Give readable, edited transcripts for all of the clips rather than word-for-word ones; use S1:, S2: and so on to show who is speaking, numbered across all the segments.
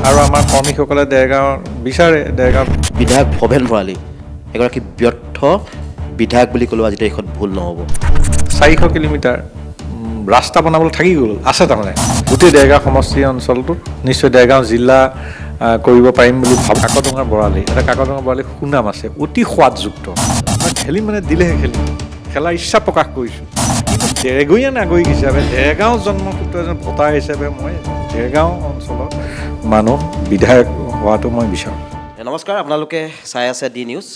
S1: আৰু আমাৰ কৰ্মীসকলে দেৰগাঁও বিচাৰে দেৰগাঁও
S2: বিধায়ক ভৱেন ভৰালী এগৰাকী ব্যৰ্থ বিধায়ক বুলি ক'লেও আজি দেশত ভুল নহ'ব।
S1: 400 কিলোমিটাৰ ৰাস্তা বনাবলৈ থাকি গ'ল আছে তাৰমানে গোটেই দেৰগাঁও সমষ্টি অঞ্চলটোত নিশ্চয় দেৰগাঁও জিলা কৰিব পাৰিম বুলি কাকডোঙাৰ বৰালি এটা কাকডোঙাৰ বৰালি সুনাম আছে অতি সোৱাদযুক্ত খেলিম মানে দিলেহে খেলিম খেলাৰ ইচ্ছা প্ৰকাশ কৰিছোঁ কিন্তু দেৰগৈয়া নাগৰিক হিচাপে দেৰগাঁও জন্মসূত্ৰ এজন ভোটাৰ হিচাপে মই দেৰগাঁও অঞ্চলৰ মানুহ বিধায়ক হোৱাটো মই বিচাৰোঁ।
S2: নমস্কাৰ, আপোনালোকে চাই আছে ডি নিউজ।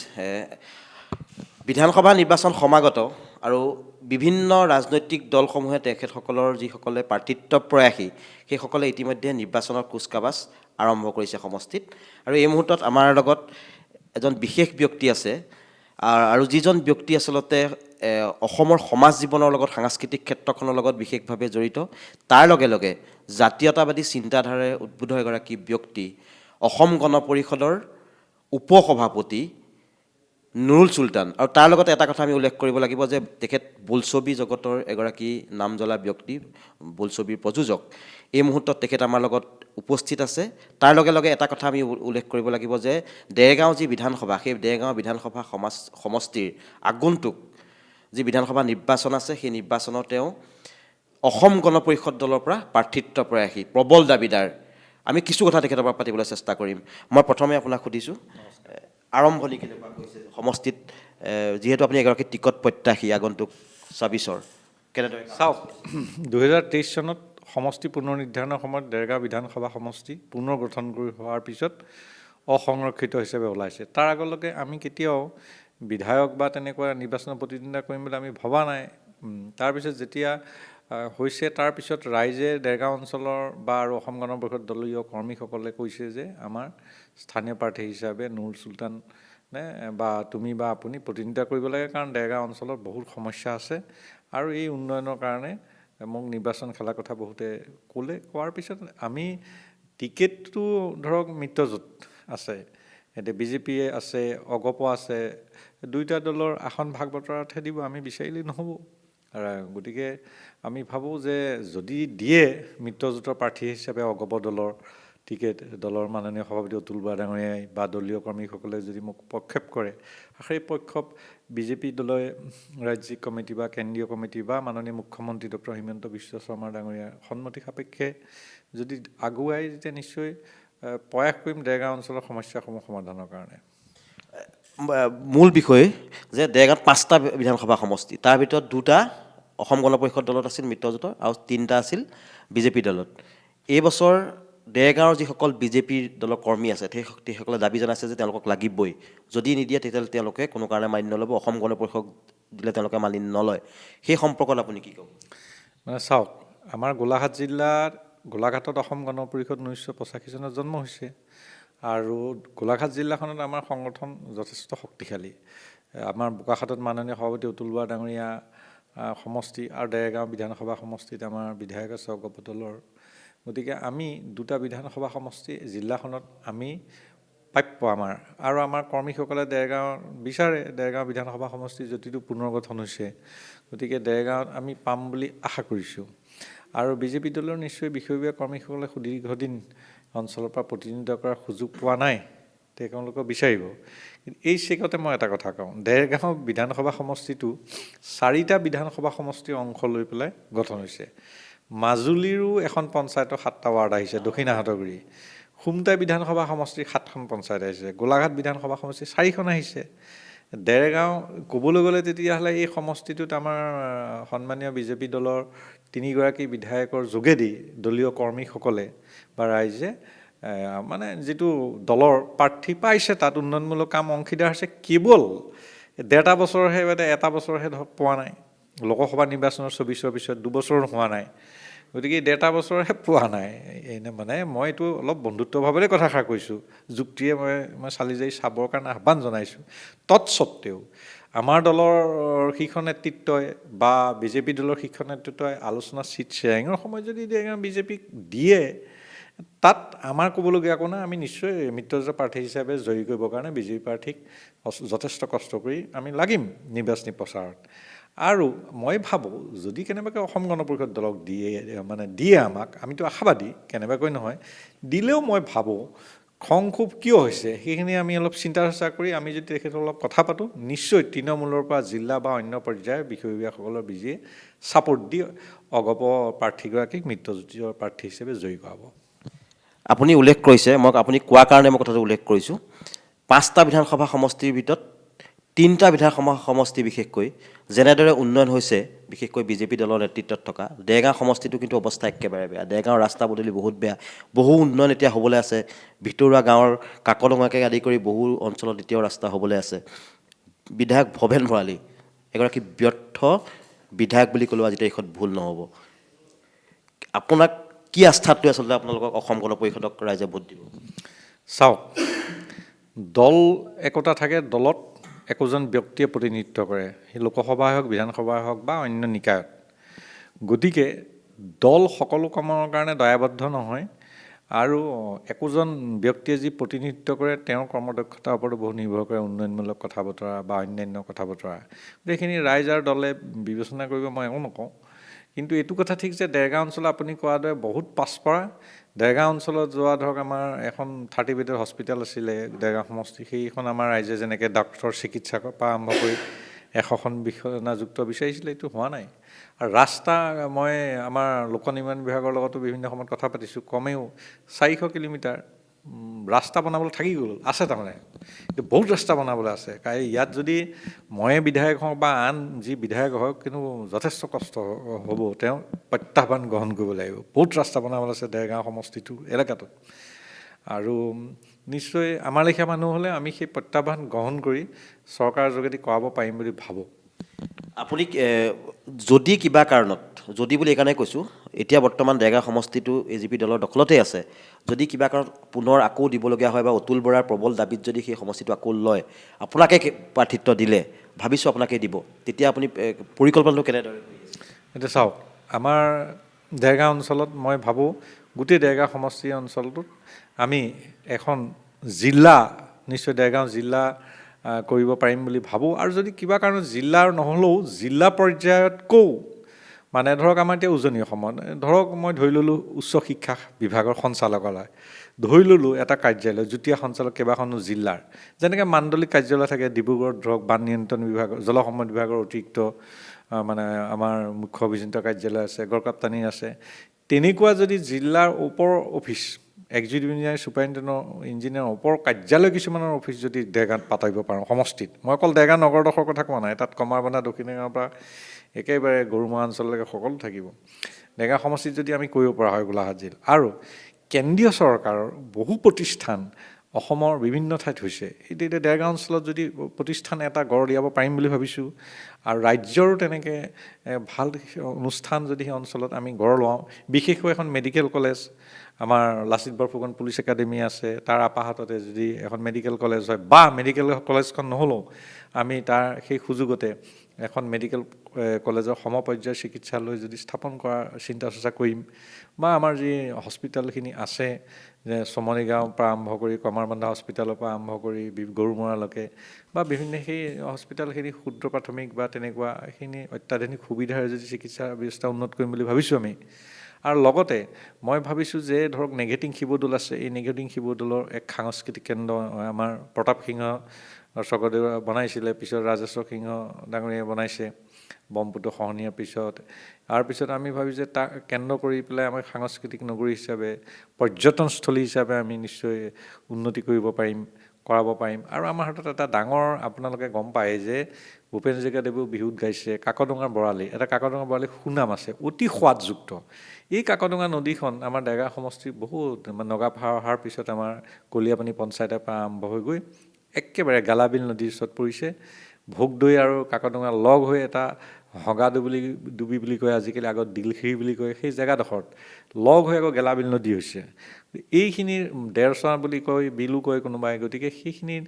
S2: বিধানসভা নিৰ্বাচন সমাগত আৰু বিভিন্ন ৰাজনৈতিক দলসমূহে তেখেতসকলৰ যিসকলে প্ৰাৰ্থিত্ব প্ৰয়াসী সেইসকলে ইতিমধ্যে নিৰ্বাচনৰ কুচকাৱাজ আৰম্ভ কৰিছে সমষ্টিত। আৰু এই মুহূৰ্তত আমাৰ লগত এজন বিশেষ ব্যক্তি আছে আৰু যিজন ব্যক্তি আচলতে অসমৰ সমাজ জীৱনৰ লগত সাংস্কৃতিক ক্ষেত্ৰখনৰ লগত বিশেষভাৱে জড়িত, তাৰ লগে লগে জাতীয়তাবাদী চিন্তাধাৰাৰে উদ্বুদ্ধ এগৰাকী ব্যক্তি, অসম গণ পৰিষদৰ উপসভাপতি নুৰুল চুলতান। আৰু তাৰ লগতে এটা কথা আমি উল্লেখ কৰিব লাগিব যে তেখেত বোলছবি জগতৰ এগৰাকী নামজ্বলা ব্যক্তি, বোলছবিৰ প্ৰযোজক। এই মুহূৰ্তত তেখেত আমাৰ লগত উপস্থিত আছে। তাৰ লগে লগে এটা কথা আমি উল্লেখ কৰিব লাগিব যে দেৰগাঁও যি বিধানসভা, সেই দেৰগাঁও বিধানসভা সমষ্টিৰ আগন্তুক যি বিধানসভা নিৰ্বাচন আছে, সেই নিৰ্বাচনত তেওঁ অসম গণ পৰিষদ দলৰ পৰা প্ৰাৰ্থিত্ব প্ৰয়াসী প্ৰবল দাবীদাৰ। আমি কিছু কথা তেখেতৰ পৰা পাতিবলৈ চেষ্টা কৰিম। মই প্ৰথমে আপোনাক সুধিছোঁ, আৰম্ভণি কেনেকুৱা হৈছে সমষ্টিত, যিহেতু আপুনি এগৰাকী টিকট প্ৰত্যাশী আগন্তুক 26-ৰ, কেনেদৰে?
S1: চাওক, 2023 চনত সমষ্টি পুনৰ নিৰ্ধাৰণৰ সময়ত দেৰগাঁও বিধানসভা সমষ্টি পুনৰ গঠন কৰি হোৱাৰ পিছত অসংৰক্ষিত হিচাপে ওলাইছে। তাৰ আগলৈকে আমি কেতিয়াও বিধায়ক বা তেনেকুৱা নিৰ্বাচনত প্ৰতিদ্বন্দ্বিতা কৰিম বুলি আমি ভবা নাই। তাৰপিছত যেতিয়া হৈছে তাৰপিছত ৰাইজে দেৰগাঁও অঞ্চলৰ বা আৰু অসম গণ পৰিষদ দলীয় কৰ্মীসকলে কৈছে যে আমাৰ স্থানীয় প্ৰাৰ্থী হিচাপে নুৰুল চুলতান বা তুমি বা আপুনি প্ৰতিদ্বন্দ্বিতা কৰিব লাগে, কাৰণ দেৰগাঁও অঞ্চলত বহুত সমস্যা আছে আৰু এই উন্নয়নৰ কাৰণে মোক নিৰ্বাচন খেলাৰ কথা বহুতে কোৱাৰ পিছত আমি টিকেটটো ধৰক মিত্ৰজোঁট আছে, এতিয়া বিজেপিয়ে আছে, অগপ আছে, দুয়োটা দলৰ আসন ভাগ বতৰাতহে দিব, আমি বিচাৰিলেই নহ'ব। গতিকে আমি ভাবোঁ যে যদি দিয়ে মিত্ৰজোঁটৰ প্ৰাৰ্থী হিচাপে অগপ দলৰ টিকেট, দলৰ মাননীয় সভাপতি অতুল বৰা ডাঙৰীয়াই বা দলীয় কৰ্মীসকলে যদি মোক প্ৰক্ষেপ কৰে, সেই প্ৰক্ষেপ বিজেপি দলে ৰাজ্যিক কমিটি বা কেন্দ্ৰীয় কমিটি বা মাননীয় মুখ্যমন্ত্ৰী ডক্টৰ হিমন্ত বিশ্ব শৰ্মা ডাঙৰীয়াৰ সন্মতি সাপেক্ষে যদি আগুৱাই, তেতিয়া নিশ্চয় প্ৰয়াস কৰিম দেৰগাঁও অঞ্চলৰ সমস্যাসমূহ সমাধানৰ কাৰণে।
S2: মূল বিষয় যে দেৰগাঁৱত 5টা বিধানসভা সমষ্টি, তাৰ ভিতৰত 2টা অসম গণ পৰিষদ দলত আছিল মিত্ৰজোঁটৰ আৰু 3টা আছিল বিজেপি দলত। এইবছৰ দেৰগাঁৱৰ যিসকল বিজেপিৰ দলৰ কৰ্মী আছে সেইসকলে দাবী জনাইছে যে তেওঁলোকক লাগিবই, যদি নিদিয়ে তেতিয়াহ'লে তেওঁলোকে কোনো কাৰণে মানি নল'ব, অসম গণ পৰিষদ দিলে তেওঁলোকে মানি নলয়। সেই সম্পৰ্কত আপুনি কি ক'ব?
S1: মানে চাওক, আমাৰ গোলাঘাট জিলাৰ গোলাঘাটত অসম গণ পৰিষদ 1985 চনত জন্ম হৈছে আৰু গোলাঘাট জিলাখনত আমাৰ সংগঠন যথেষ্ট শক্তিশালী। আমাৰ বোকাখাটত মাননীয় সভাপতি অতুল বৰা ডাঙৰীয়া সমষ্টি আৰু দেৰগাঁও বিধানসভা সমষ্টিত আমাৰ বিধায়ক আছে অগপ দলৰ। গতিকে আমি 2টা বিধানসভা সমষ্টি জিলাখনত আমি প্ৰাপ্য আমাৰ, আৰু আমাৰ কৰ্মীসকলে দেৰগাঁও বিচাৰে, দৰগাঁও বিধানসভা সমষ্টি যদিও পুনৰ গঠন হৈছে, গতিকে দেৰগাঁৱত আমি পাম বুলি আশা কৰিছোঁ। আৰু বিজেপি দলৰ নিশ্চয় বিষয়ববীয়া কৰ্মীসকলে সুদীৰ্ঘদিন অঞ্চলৰ পৰা প্ৰতিনিধিত্ব কৰাৰ সুযোগ পোৱা নাই, তেওঁলোকক বিচাৰিব। কিন্তু এই চেগতে মই এটা কথা কওঁ, দেৰগাঁও বিধানসভা সমষ্টিটো 4টা বিধানসভা সমষ্টিৰ অংশ লৈ পেলাই গঠন হৈছে। মাজুলীৰো এখন পঞ্চায়তৰ 7টা ৱাৰ্ড আহিছে, দক্ষিণ আহতগুৰি। খুমটাই বিধানসভা সমষ্টিৰ 7খন পঞ্চায়ত আহিছে, গোলাঘাট বিধানসভা সমষ্টিৰ 4খন আহিছে। দেৰগাঁও ক'বলৈ গ'লে তেতিয়াহ'লে এই সমষ্টিটোত আমাৰ সন্মানীয় বিজেপি দলৰ 3গৰাকী বিধায়কৰ যোগেদি দলীয় কৰ্মীসকলে বা ৰাইজে মানে যিটো দলৰ প্ৰাৰ্থী পাইছে, তাত উন্নয়নমূলক কাম অংশীদাৰ হৈছে। কেৱল 1.5 বছৰহে এটা বছৰহে পোৱা নাই, লোকসভা নিৰ্বাচনৰ 24ৰ পিছত 2 বছৰ হোৱা নাই, গতিকে 1.5 বছৰহে পোৱা নাই। মানে মই এইটো অলপ বন্ধুত্বভাৱেৰে কথাষাৰ কৈছোঁ, যুক্তিৰে মই চালি জাৰি চাবৰ কাৰণে আহ্বান জনাইছোঁ। তৎসত্বেও আমাৰ দলৰ শীৰ্ষ নেতৃত্বই বা বিজেপি দলৰ শীৰ্ষ নেতৃত্বই আলোচনা চিট শ্বেয়াৰিঙৰ সময়ত যদি বিজেপিক দিয়ে, তাত আমাৰ ক'বলগীয়া একো নাই। আমি নিশ্চয় মিত্ৰজোঁটৰ প্ৰাৰ্থী হিচাপে জয়ী কৰিবৰ কাৰণে বিজেপি প্ৰাৰ্থীক যথেষ্ট কষ্ট কৰি আমি লাগিম নিৰ্বাচনী প্ৰচাৰত। আৰু মই ভাবোঁ যদি কেনেবাকৈ অসম গণ পৰিষদ দলক দিয়ে আমাক, আমিতো আশাবাদী, কেনেবাকৈ নহয়, দিলেও মই ভাবোঁ খং খুব কিয় হৈছে সেইখিনি আমি অলপ চিন্তা চৰ্চা কৰি আমি যদি তেখেতৰ অলপ কথা পাতোঁ, নিশ্চয় তৃণমূলৰ পৰা জিলা বা অন্য পৰ্যায়ৰ বিষয়ববীয়াসকলৰ বিজিয়ে ছাপোৰ্ট দি অগপ প্ৰাৰ্থীগৰাকীক মিত্ৰজোঁটৰ প্ৰাৰ্থী হিচাপে জয়ী কৰাব।
S2: আপুনি উল্লেখ কৰিছে, মই আপুনি কোৱাৰ কাৰণে মই কথাটো উল্লেখ কৰিছোঁ, 5টা বিধানসভা সমষ্টিৰ ভিতৰত 3টা বিধানসভা সমষ্টি বিশেষকৈ যেনেদৰে উন্নয়ন হৈছে, বিশেষকৈ বিজেপি দলৰ নেতৃত্বত থকা দেৰগাঁও সমষ্টিটো কিন্তু অৱস্থা একেবাৰে বেয়া। দেৰগাঁৱৰ ৰাস্তা পদূলি বহুত বেয়া, বহু উন্নয়ন এতিয়া হ'বলৈ আছে। ভিতৰুৱা গাঁৱৰ কাকডোঙাকে আদি কৰি বহু অঞ্চলত এতিয়াও ৰাস্তা হ'বলৈ আছে। বিধায়ক ভৱেন ভৰালী এগৰাকী ব্যৰ্থ বিধায়ক বুলি ক'লেও আজি তাৰিখত ভুল নহ'ব। আপোনাক কি আস্থাত লৈ আচলতে আপোনালোকক অসম গণ পৰিষদক ৰাইজে ভোট দিব?
S1: চাওক, দল একোটা থাকে, দলত একোজন ব্যক্তিয়ে প্ৰতিনিধিত্ব কৰে, সেই লোকসভাই হওক, বিধানসভাই হওক বা অন্য নিকায়ত। গতিকে দল সকলো কামৰ কাৰণে দায়বদ্ধ নহয়, আৰু একোজন ব্যক্তিয়ে যি প্ৰতিনিধিত্ব কৰে তেওঁৰ কৰ্মদক্ষতাৰ ওপৰতো বহুত নিৰ্ভৰ কৰে, উন্নয়নমূলক কথা বতৰা বা অন্যান্য কথা বতৰা। এইখিনি ৰাইজ আৰু দলে বিবেচনা কৰিব, মই একো নকওঁ। কিন্তু এইটো কথা ঠিক যে দেৰগাঁও অঞ্চলত আপুনি কোৱাৰ দৰে বহুত পাছপৰা। দেৰগাঁও অঞ্চলত যোৱা ধৰক আমাৰ এখন 30 বেডৰ হস্পিটেল আছিলে দেৰগাঁও সমষ্টি, সেইখন আমাৰ ৰাইজে যেনেকৈ ডাক্তৰ চিকিৎসকৰ পৰা আৰম্ভ কৰি 100খন বিচনাযুক্ত বিচাৰিছিলে, এইটো হোৱা নাই। আৰু ৰাস্তা, মই আমাৰ লোক নিৰ্মাণ বিভাগৰ লগতো বিভিন্ন সময়ত কথা পাতিছোঁ, কমেও 400 কিলোমিটাৰ ৰাস্তা বনাবলৈ থাকি গ'ল, আছে তাৰমানে, কিন্তু বহুত ৰাস্তা বনাবলৈ আছে। ইয়াত যদি ময়ে বিধায়ক হওঁ বা আন যি বিধায়ক হওক, কিন্তু যথেষ্ট কষ্ট হ'ব, তেওঁ প্ৰত্যাহ্বান গ্ৰহণ কৰিব লাগিব। বহুত ৰাস্তা বনাবলৈ আছে দেৰগাঁও সমষ্টিটো এলেকাটোত, আৰু নিশ্চয় আমাৰ লেখীয়া মানুহ হ'লে আমি সেই প্ৰত্যাহ্বান গ্ৰহণ কৰি চৰকাৰৰ যোগেদি কৰাব পাৰিম বুলি ভাবোঁ।
S2: আপুনি যদি কিবা কাৰণত, যদি বুলি এইকাৰণে কৈছোঁ, এতিয়া বৰ্তমান দেৰগাঁও সমষ্টিটো AGP দলৰ দখলতেই আছে, যদি কিবা কাৰণত পুনৰ আকৌ দিবলগীয়া হয় বা অতুল বৰাৰ প্ৰবল দাবীত যদি সেই সমষ্টিটো আকৌ লয়, আপোনাকে প্ৰাৰ্থিত্ব দিলে, ভাবিছোঁ আপোনাকে দিব, তেতিয়া আপুনি পৰিকল্পনাটো কেনেদৰে?
S1: এতিয়া চাওক, আমাৰ দেৰগাঁও অঞ্চলত মই ভাবোঁ গোটেই দেৰগাঁও সমষ্টি অঞ্চলটোত আমি এখন জিলা, নিশ্চয় দেৰগাঁও জিলা কৰিব পাৰিম বুলি ভাবোঁ। আৰু যদি কিবা কাৰণত জিলাৰ নহ'লেও জিলা পৰ্যায়তকৈও, মানে ধৰক আমাৰ এতিয়া উজনি অসমত ধৰক মই ধৰি ল'লোঁ উচ্চ শিক্ষা বিভাগৰ সঞ্চালকালয়, ধৰি ল'লোঁ এটা কাৰ্যালয়, যুটীয়া সঞ্চালক কেইবাখনো জিলাৰ, যেনেকৈ মাণ্ডলিক কাৰ্যালয় থাকে ডিব্ৰুগড়ত ধৰক বান নিয়ন্ত্ৰণ বিভাগৰ, জলসম্পদ বিভাগৰ অতিৰিক্ত মানে আমাৰ মুখ্য অভিযন্তা কাৰ্যালয় আছে, গড়কাপ্তানি আছে, তেনেকুৱা যদি জিলাৰ ওপৰ অফিচ, এক্সিকিউটিভ ইঞ্জিনিয়াৰ, ছুপাৰিণ্টেণ্ডেণ্ট ইঞ্জিনিয়াৰৰ ওপৰ কাৰ্যালয় কিছুমানৰ অফিচ যদি দেৰগাঁৱত পাতিব পাৰোঁ সমষ্টিত, মই অকল দেৰগাঁও নগৰডোখৰ কথা কোৱা নাই, তাত কমাৰবন্ধা দক্ষিণ গাঁৱৰ পৰা একেবাৰে গৰুমৰা অঞ্চললৈকে সকলো থাকিব। দেৰগাঁও সমষ্টিত যদি আমি কৰিব পৰা হয় গোলাঘাট জিলা, আৰু কেন্দ্ৰীয় চৰকাৰৰ বহু প্ৰতিষ্ঠান অসমৰ বিভিন্ন ঠাইত হৈছে, এতিয়া দেৰগাঁও অঞ্চলত যদি প্ৰতিষ্ঠান এটা গঢ় দিয়াব পাৰিম বুলি ভাবিছোঁ, আৰু ৰাজ্যৰো তেনেকৈ ভাল অনুষ্ঠান যদি সেই অঞ্চলত আমি গঢ় লওঁ, বিশেষকৈ এখন মেডিকেল কলেজ, আমাৰ লাচিত বৰফুকন পুলিচ একাডেমি আছে, তাৰ আপাহাততে যদি এখন মেডিকেল কলেজ হয়, বা মেডিকেল কলেজখন নহ'লেও আমি তাৰ সেই সুযোগতে এখন মেডিকেল কলেজৰ সমপৰ্যায়ৰ চিকিৎসালয় যদি স্থাপন কৰাৰ চিন্তা চৰ্চা কৰিম, বা আমাৰ যি হস্পিটেলখিনি আছে, যে চমনিগাঁৱৰ পৰা আৰম্ভ কৰি কমাৰবন্ধা হস্পিটেলৰ পৰা আৰম্ভ কৰি গৰুমৰালৈকে, বা বিভিন্ন সেই হস্পিটেলখিনি ক্ষুদ্ৰ প্ৰাথমিক বা তেনেকুৱাখিনি অত্যাধুনিক সুবিধাৰে যদি চিকিৎসা ব্যৱস্থা উন্নত কৰিম বুলি ভাবিছোঁ আমি। আৰু লগতে মই ভাবিছোঁ যে ধৰক নেঘেটিং শিৱদৌল আছে, এই নেঘেটিং শিৱদৌলৰ এক সাংস্কৃতিক কেন্দ্ৰ আমাৰ প্ৰতাপ সিংহ স্বৰ্গদেৱে বনাইছিলে, পিছত ৰাজেশ্বৰ সিংহ ডাঙৰীয়াই বনাইছে ব্ৰহ্মপুত্ৰ খহনীয়াৰ পিছত। তাৰপিছত আমি ভাবিছোঁ যে তাক কেন্দ্ৰ কৰি পেলাই আমাৰ সাংস্কৃতিক নগৰী হিচাপে, পৰ্যটনস্থলী হিচাপে আমি নিশ্চয় উন্নতি কৰাব পাৰিম। আৰু আমাৰ হাতত এটা ডাঙৰ, আপোনালোকে গম পায় যে ভূপেন হাজৰিকাদেৱেও বিহুত গাইছে কাকডোঙাৰ বৰালি, এটা কাকডোঙাৰ বৰালি সুনাম আছে, অতি সোৱাদযুক্ত। এই কাকডোঙা নদীখন আমাৰ দেৰগাঁও সমষ্টিৰ বহুত নগাপাহাৰ অহাৰ পিছত আমাৰ কলিয়াপানী পঞ্চায়তৰ পৰা আৰম্ভ হৈ গৈ একেবাৰে গালাবিল নদীৰ ওচৰত পৰিছে। ভোগদৈ আৰু কাকডোঙা লগ হৈ এটা ডুবি বুলি কয় আজিকালি, আগত দিলখিৰি বুলি কয়, সেই জেগাডোখৰত লগ হৈ আকৌ গেলাবিল নদী হৈছে। এইখিনিৰ ডেৰচৰা বুলি কয়, বিলো কয় কোনোবাই, গতিকে সেইখিনিৰ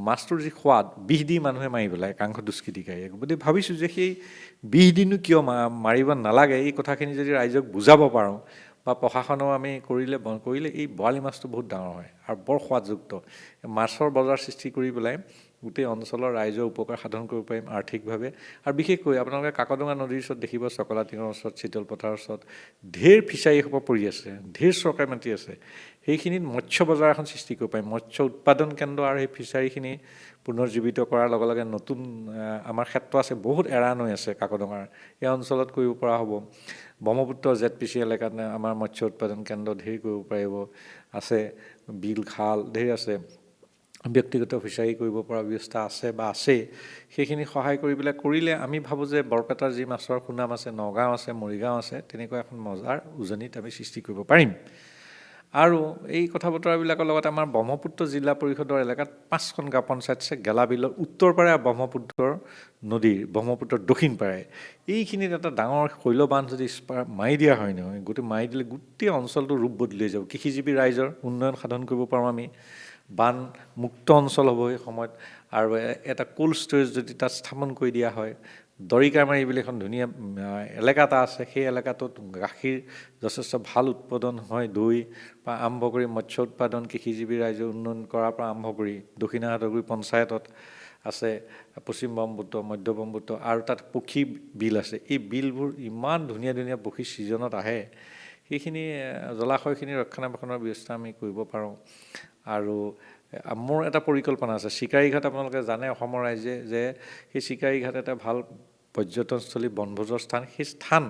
S1: মাছটোৰ যি সোৱাদ, বিষ দি মানুহে মাৰি পেলায় কাংশ দুষ্কৃতিকাৰীয়ে। গতিকে ভাবিছোঁ যে সেই বিষ দিনো কিয় মাৰিব নালাগে, এই কথাখিনি যদি ৰাইজক বুজাব পাৰোঁ, বা প্ৰশাসনেও আমি কৰিলে এই বৰালি মাছটো বহুত ডাঙৰ হয় আৰু বৰ সোৱাদযুক্ত মাছৰ বজাৰ সৃষ্টি কৰি পেলাই গোটেই অঞ্চলৰ ৰাইজৰ উপকাৰ সাধন কৰিব পাৰিম আৰ্থিকভাৱে আৰু বিশেষকৈ আপোনালোকে কাকডোঙা নদীৰ ওচৰত দেখিব চকলাটিঙৰ ওচৰত চিতল পথাৰৰ ওচৰত ঢেৰ ফিচাৰী সোপা পৰি আছে ঢেৰ চৰকাৰী মাটি আছে সেইখিনিত মৎস্য বজাৰ এখন সৃষ্টি কৰিব পাৰিম মৎস্য উৎপাদন কেন্দ্ৰ আৰু সেই ফিচাৰীখিনি পুনৰ্জীৱিত কৰাৰ লগে লগে নতুন আমাৰ ক্ষেত্ৰ আছে বহুত এৰা নৈ আছে কাকডোঙাৰ এই অঞ্চলত কৰিব পৰা হ'ব ব্ৰহ্মপুত্ৰ ZPC এলেকাত আমাৰ মৎস্য উৎপাদন কেন্দ্ৰ ঢেৰ কৰিব পাৰিব আছে বিল খাল ঢেৰ আছে ব্যক্তিগত ফিচাৰী কৰিব পৰা ব্যৱস্থা আছে বা আছে সেইখিনি সহায় কৰি পেলাই কৰিলে আমি ভাবোঁ যে বৰপেটাৰ যি মাছৰ সুনাম আছে নগাঁও আছে মৰিগাঁও আছে তেনেকুৱা এখন মজাৰ উজনিত আমি সৃষ্টি কৰিব পাৰিম আৰু এই কথা বতৰাবিলাকৰ লগতে আমাৰ ব্ৰহ্মপুত্ৰ জিলা পৰিষদৰ এলেকাত 5খন গাঁও পঞ্চায়ত আছে গেলাবিলৰ উত্তৰ পাৰে ব্ৰহ্মপুত্ৰৰ নদীৰ ব্ৰহ্মপুত্ৰৰ দক্ষিণ পাৰে এইখিনিত এটা ডাঙৰ শৈল বান্ধ যদি মাৰি দিয়া হয় নহয় গোটেই মাৰি দিলে গোটেই অঞ্চলটো ৰূপ বদলি যাব কৃষিজীৱী ৰাইজৰ উন্নয়ন সাধন কৰিব পাৰোঁ আমি বান মুক্ত অঞ্চল হ'ব সেই সময়ত আৰু এটা কোল্ড ষ্ট'ৰেজ যদি তাত স্থাপন কৰি দিয়া হয় দৰিকামাৰি বুলি এখন ধুনীয়া এলেকা এটা আছে সেই এলেকাটোত গাখীৰ যথেষ্ট ভাল উৎপাদন হয় দৈ বা আৰম্ভ কৰি মৎস্য উৎপাদন কৃষিজীৱী ৰাইজৰ উন্নয়ন কৰাৰ পৰা আৰম্ভ কৰি দক্ষিণ হাতগুৰি পঞ্চায়তত আছে পশ্চিম ব্ৰহ্মপুত্ৰ মধ্য ব্ৰহ্মপুত্ৰ আৰু তাত পক্ষী বিল আছে এই বিলবোৰ ইমান ধুনীয়া ধুনীয়া পক্ষী ছিজনত আহে সেইখিনি জলাশয়খিনি ৰক্ষণাবেক্ষণৰ ব্যৱস্থা আমি কৰিব পাৰোঁ আৰু মোৰ এটা পৰিকল্পনা আছে চিকাৰীঘাট আপোনালোকে জানে অসমৰ ৰাইজে যে সেই চিকাৰীঘাট এটা ভাল পৰ্যটনস্থলী বনভোজৰ স্থান সেই স্থান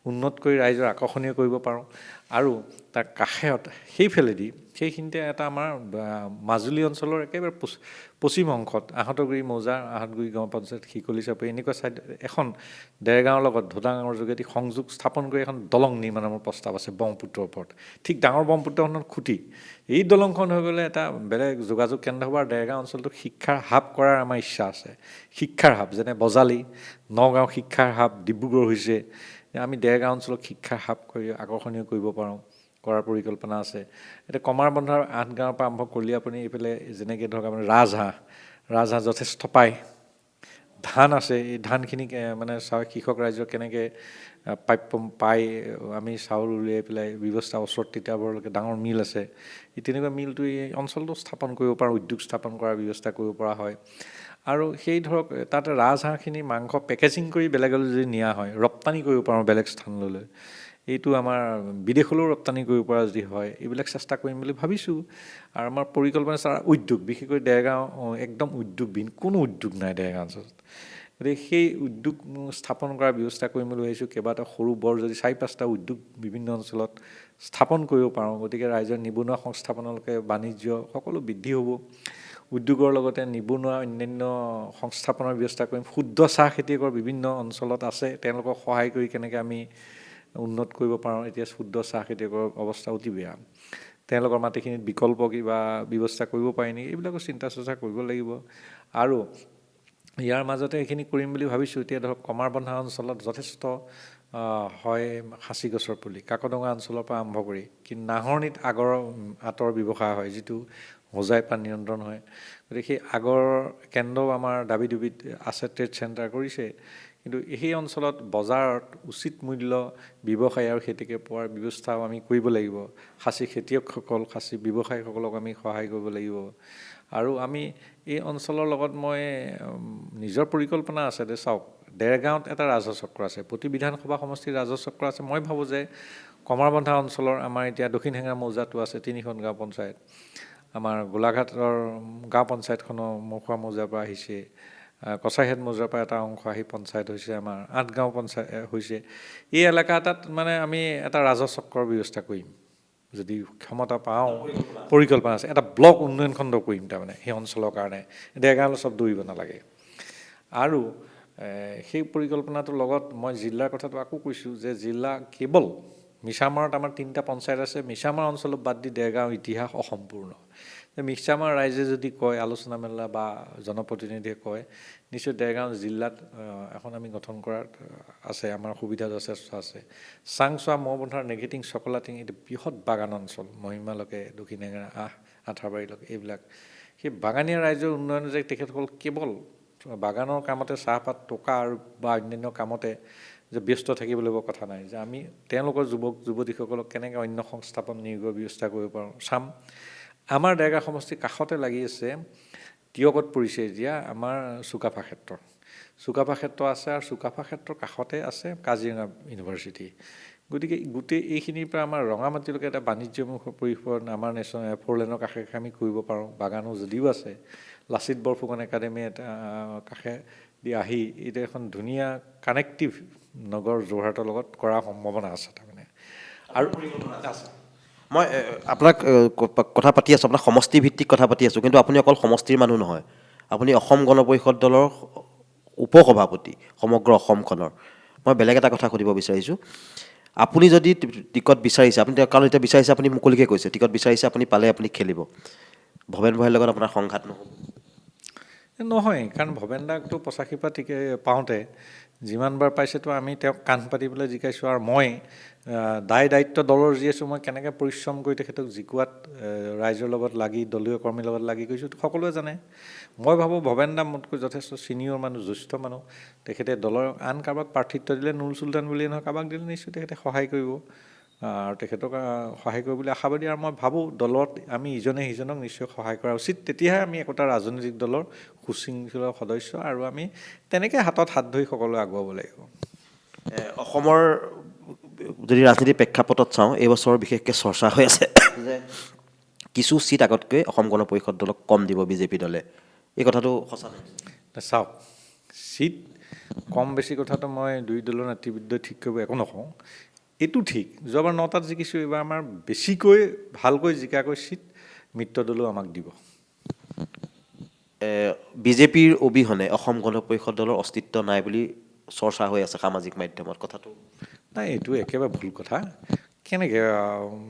S1: উন্নত কৰি ৰাইজৰ আকৰ্ষণীয় কৰিব পাৰোঁ আৰু তাৰ কাষত সেইফালেদি সেইখিনিতে এটা আমাৰ মাজুলী অঞ্চলৰ একেবাৰে পশ্চিম অংশত আহঁতগুৰি মৌজাৰ আহঁতগুৰি গাঁও পঞ্চায়ত শিকলি চাপৰি এনেকুৱা ছাইড এখন দেৰগাঁৱৰ লগত ধোদাঙৰ যোগেদি সংযোগ স্থাপন কৰি এখন দলং নিৰ্মাণৰ প্ৰস্তাৱ আছে ব্ৰহ্মপুত্ৰৰ ওপৰত ঠিক ডাঙৰ ব্ৰহ্মপুত্ৰখনত খুটি এই দলংখন হৈ গ'লে এটা বেলেগ যোগাযোগ কেন্দ্ৰ হ'ব আৰু দেৰগাঁও অঞ্চলটোক শিক্ষাৰ হাব কৰাৰ আমাৰ ইচ্ছা আছে শিক্ষাৰ হাব যেনে বজালী নগাঁও শিক্ষাৰ হাব ডিব্ৰুগড় হৈছে আমি দেৰগাঁও অঞ্চলক শিক্ষাৰ হাব কৰি আকৰ্ষণীয় কৰিব পাৰোঁ কৰাৰ পৰিকল্পনা আছে এতিয়া কমাৰবন্ধাৰ 8 গাঁৱৰ পৰা আৰম্ভ কৰিলে আপুনি এইফালে যেনেকৈ ধৰক আপুনি ৰাজহাঁহ যথেষ্ট পায় ধান আছে এই ধানখিনিক মানে কৃষক ৰাইজৰ কেনেকৈ প্ৰাপ্য পাই আমি চাউল উলিয়াই পেলাই ব্যৱস্থা ওচৰত তিতাবৰলৈকে ডাঙৰ মিল আছে এই তেনেকুৱা মিলটো এই অঞ্চলটো স্থাপন কৰিব পাৰোঁ উদ্যোগ স্থাপন কৰাৰ ব্যৱস্থা কৰিব পৰা হয় আৰু সেই ধৰক তাতে ৰাজহাঁহখিনি মাংস পেকেজিং কৰি বেলেগলৈ যদি নিয়া হয় ৰপ্তানি কৰিব পাৰোঁ বেলেগ স্থানলৈ এইটো আমাৰ বিদেশলৈও ৰপ্তানি কৰিব পৰা যদি হয় এইবিলাক চেষ্টা কৰিম বুলি ভাবিছোঁ আৰু আমাৰ পৰিকল্পনা উদ্যোগ বিশেষকৈ দেৰগাঁও একদম উদ্যোগবিহীন কোনো উদ্যোগ নাই দেৰগাঁও অঞ্চলত গতিকে সেই উদ্যোগ স্থাপন কৰাৰ ব্যৱস্থা কৰিম বুলি ভাবিছোঁ কেইবাটাও সৰু বৰ যদি 4-5টা উদ্যোগ বিভিন্ন অঞ্চলত স্থাপন কৰিব পাৰোঁ গতিকে ৰাইজৰ নিবনুৱা সংস্থাপনলৈকে বাণিজ্য সকলো বৃদ্ধি হ'ব উদ্যোগৰ লগতে নিবনুৱা অন্যান্য সংস্থাপনৰ ব্যৱস্থা কৰিম ক্ষুদ্ৰ চাহ খেতিয়কৰ বিভিন্ন অঞ্চলত আছে তেওঁলোকক সহায় কৰি কেনেকৈ আমি উন্নত কৰিব পাৰোঁ এতিয়া ক্ষুদ্ৰ চাহ খেতিয়কৰ অৱস্থা অতি বেয়া তেওঁলোকৰ মাটিখিনিত বিকল্প কিবা ব্যৱস্থা কৰিব পাৰি নেকি এইবিলাকো চিন্তা চৰ্চা কৰিব লাগিব আৰু ইয়াৰ মাজতে এইখিনি কৰিম বুলি ভাবিছোঁ এতিয়া ধৰক কমাৰবন্ধা অঞ্চলত যথেষ্ট হয় সাঁচি গছৰ পুলি কাকডোঙা অঞ্চলৰ পৰা আৰম্ভ কৰি কিন্তু নাহৰনীত আগৰ আঁতৰ ব্যৱসায় হয় যিটো হোজাই পৰা নিয়ন্ত্ৰণ হয় গতিকে সেই আগৰ কেন্দ্ৰও আমাৰ দাবী দুবিত আছে ট্ৰেড চেণ্টাৰ কৰিছে কিন্তু সেই অঞ্চলত বজাৰত উচিত মূল্য ব্যৱসায় আৰু খেতিকে পোৱাৰ ব্যৱস্থাও আমি কৰিব লাগিব খাচী খেতিয়কসকল খাচী ব্যৱসায়ীসকলক আমি সহায় কৰিব লাগিব আৰু আমি এই অঞ্চলৰ লগত মই নিজৰ পৰিকল্পনা আছে যে চাওক দেৰগাঁৱত এটা ৰাজহ চক্ৰ আছে প্ৰতি বিধানসভা সমষ্টিৰ ৰাজহ চক্ৰ আছে মই ভাবোঁ যে কমাৰবন্ধা অঞ্চলৰ আমাৰ এতিয়া দক্ষিণ হেঙেৰা মৌজাটো আছে 3খন গাঁও পঞ্চায়ত আমাৰ গোলাঘাটৰ গাঁও পঞ্চায়তখনৰ মখুৱা মৌজাৰ পৰা আহিছে কছাৰীহাট মৌজাৰ পৰা এটা অংশ আহি পঞ্চায়ত হৈছে আমাৰ 8 গাঁও পঞ্চায়ত হৈছে এই এলেকা এটাত মানে আমি এটা ৰাজহ চক্ৰৰ ব্যৱস্থা কৰিম যদি ক্ষমতা পাওঁ পৰিকল্পনা আছে এটা ব্লক উন্নয়ন খণ্ড কৰিম তাৰমানে সেই অঞ্চলৰ কাৰণে দেৰগাঁৱলৈ চব দৌৰিব নালাগে আৰু সেই পৰিকল্পনাটোৰ লগত মই জিলাৰ কথাটো আকৌ কৈছোঁ যে জিলা কেৱল মিছামাৰত আমাৰ 3টা পঞ্চায়ত আছে মিছামাৰ অঞ্চলত বাদ দি দেৰগাঁও ইতিহাস অসম্পূৰ্ণ মিছামাৰ ৰাইজে যদি কয় আলোচনা মেলা বা জনপ্ৰতিনিধিয়ে কয় নিশ্চয় দেৰগাঁও জিলাত এখন আমি গঠন কৰাত আছে আমাৰ সুবিধা যথেষ্ট আছে চাংচোৱা মহবন্ধাৰ নেগেটিং চকলাটিং এইটো বৃহৎ বাগান অঞ্চল মহিমালৈকে দক্ষিণ হেঙেৰা আঠাবাৰীলৈকে এইবিলাক সেই বাগানীয়া ৰাইজৰ উন্নয়ন যে তেখেতসকল কেৱল বাগানৰ কামতে চাহপাত টকা আৰু বা অন্যান্য কামতে যে ব্যস্ত থাকিব লাগিব কথা নাই, যে আমি তেওঁলোকৰ যুৱক যুৱতীসকলক কেনেকৈ অন্য সংস্থাপন নিয়োগৰ ব্যৱস্থা কৰিব পাৰোঁ চাম। আমাৰ দেৰগাঁও সমষ্টিৰ কাষতে লাগি আছে, টিয়কত পৰিছে এতিয়া আমাৰ চুকাফা ক্ষেত্ৰ। চুকাফা ক্ষেত্ৰ আছে আৰু চুকাফা ক্ষেত্ৰৰ কাষতে আছে কাজিৰঙা ইউনিভাৰ্চিটি। গতিকে গোটেই এইখিনিৰ পৰা আমাৰ ৰঙামাটিলৈকে এটা বাণিজ্যমুখ পৰিসৰ আমাৰ নেশ্যনেল 4 লেনৰ কাষে কাষে আমি কৰিব পাৰোঁ। বাগানো যদিও আছে, লাচিত বৰফুকন একাডেমি এটা কাষে দি আহি এতিয়া এখন ধুনীয়া কানেক্টিভ নগৰ যোৰহাটৰ লগত কৰাৰ সম্ভাৱনা আছে তাৰমানে। আৰু আছে
S2: মই আপোনাক কথা পাতি আছোঁ, আপোনাক সমষ্টিভিত্তিক কথা পাতি আছোঁ, কিন্তু আপুনি অকল সমষ্টিৰ মানুহ নহয়, আপুনি অসম গণ পৰিষদ দলৰ উপসভাপতি সমগ্ৰ অসমখনৰ। মই বেলেগ এটা কথা সুধিব বিচাৰিছোঁ, আপুনি যদি টিকট বিচাৰিছে, আপুনি কাৰণ এতিয়া বিচাৰিছে, আপুনি মুকলিকৈ কৈছে টিকট বিচাৰিছে, আপুনি পালে আপুনি খেলিব, ভৱেন বৰাৰ লগত আপোনাৰ সংঘাত নহ'ব?
S1: নহয়, কাৰণ ভৱেন দাকটো 85 পৰা পাওঁতে যিমানবাৰ পাইছেতো আমি তেওঁক কাণ পাতি পেলাই জিকাইছোঁ। আৰু মই দায়িত্ব দলৰ যি আছোঁ, মই কেনেকৈ পৰিশ্ৰম কৰি তেখেতক জিকোৱাত ৰাইজৰ লগত লাগি দলীয় কৰ্মীৰ লগত লাগি গৈছোঁ সকলোৱে জানে। মই ভাবোঁ ভৱেন দা মোতকৈ যথেষ্ট ছিনিয়ৰ মানুহ, জ্যেষ্ঠ মানুহ। তেখেতে দলৰ আন কাৰোবাক প্ৰাৰ্থিত্ব দিলে, নুৰুল চুলতান বুলিয়ে নহয়, কাৰোবাক দিলে নিশ্চয় তেখেতে সহায় কৰিব আৰু তেখেতক সহায় কৰিবলৈ আশাবাদী। আৰু মই ভাবোঁ দলত আমি ইজনে সিজনক নিশ্চয় সহায় কৰা উচিত, তেতিয়াহে আমি একোটা ৰাজনৈতিক দলৰ সুশৃংখল সদস্য আৰু আমি তেনেকৈ হাতত হাত ধৰি সকলোৱে আগুৱাব লাগিব।
S2: অসমৰ যদি ৰাজনীতিৰ প্ৰেক্ষাপটত চাওঁ, এই বছৰ বিশেষকৈ চৰ্চা হৈ আছে যে কিছু চিট আগতকৈ অসম গণ পৰিষদ দলক কম দিব বিজেপি দলে, এই কথাটো সঁচা নে?
S1: চাওক, চিট কম বেছি কথাটো মই দুই দলৰ নেতৃবৃন্দই ঠিক কৰিব একো নকওঁ। এইটো ঠিক, যোৱাবাৰ 9টাত জিকিছোঁ, এইবাৰ আমাৰ বেছিকৈ ভালকৈ জিকাকৈ চিট মিত্ৰ দলেও আমাক দিব।
S2: বিজেপিৰ অবিহনে অসম গণ পৰিষদ দলৰ অস্তিত্ব নাই বুলি চৰ্চা হৈ আছে সামাজিক মাধ্যমত, কথাটো?
S1: নাই, এইটো একেবাৰে ভুল কথা। কেনেকৈ